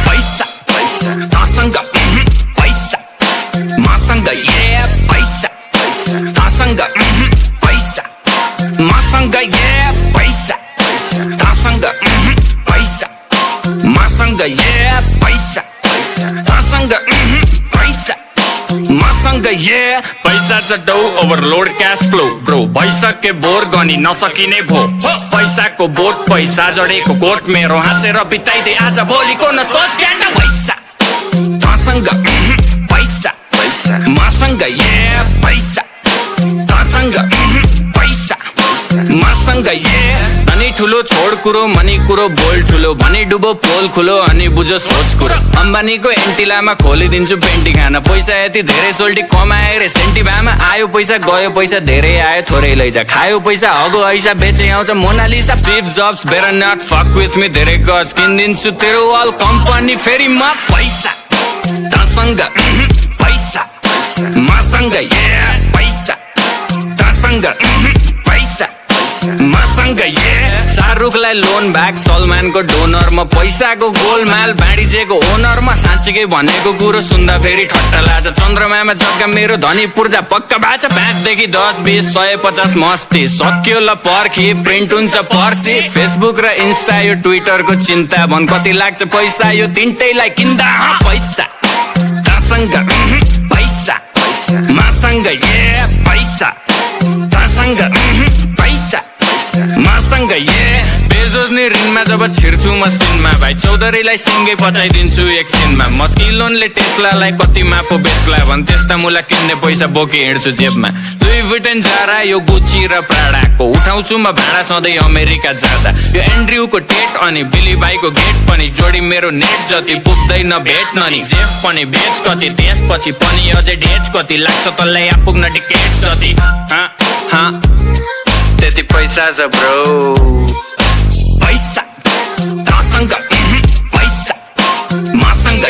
पैसा पैसा तासँग पैसा मसँग पैसा तासँग पैसा मसँग पैसा तासँग पैसा मसँग पैसा तासँग पैसा मसँग पैसा चटौ ओभरलोड क्याश फ्लो ब्रो भइसके बोर गनी नसकिने भो पैसाको बोट पैसा जडेको कोट मेरो हाँसेर बिताइदे आज भोलिको न सोच ज्ञान पैसा तासँग पैसा पैसा मसँग पैसा तासँग पैसा मसँग धनी ठुलो छोड कुरो मनी कुरो बोल ठुलो भनी डुबो पोल खुलो अनि बुझो सोच कुरो अम्बानीको एन्टिलामा खोलिदिन्छु पेन्टी खाना पैसा यति धेरै सोल्टी कमाए रे सेन्टी भामा आयो पैसा गयो पैसा धेरै आयो थोरै लैजा खायो पैसा हगो ऐसा बेचे आउँछ Mona Lisa Steve Jobs better not fuck with me धेरै गज किनिदिन्छु तेरो अल कम्पनी फेरि म पैसा तासँग पैसा मसँग पैसा तासँग पैसा मसँग शाहरुखलाई लोन ब्याक सलमानको डोनर म पैसाको गोलमाल बाँडिजेको ओनर म साँच्चीकै भनेको कुरो सुन्दा फेरि ठट्टा लाग्छ चन्द्रमामा जग्गा मेरो धनी पूर्जा पक्का बाछ 5 देखि 10 20 150 मस्ती सक्यो ल पर्खी प्रिन्ट हुन्छ पर्सी फेसबुक र इन्स्टा यो ट्विटरको चिन्ता भन कति लाग्छ पैसा यो तिनटैलाई किन्दा पैसा तासँग पैसा मसँग पैसा तासँग पैसा मसँग बेजोज नि ऋणमा जब छिर्छु मसिनमा भाइ चौधरीलाई सिङ्गै पचाइदिन्छु एकछिनमा मस्किलोनले टेस्लालाई कतिमा पो बेच्ला भन् त्यस्ता मुला किन्ने पैसा बोकी हिँड्छु जेबमा लुई भुइटेन जारा यो गुची र प्राडाको उठाउँछु म भाडा सधैँ अमेरिका जाँदा यो एन्ड्रयुको टेट अनि बिली बाईको गेट पनि जोडी मेरो नेट जति पुग्दैन भेट्न नि जेफ पनि बेच कति त्यसपछि पनि अझै डेच कति लाग्छ तँलाई आपुग्न टिकेट जति त्यति पैसा छ ब्रो पैसा तासँग पैसा मसँग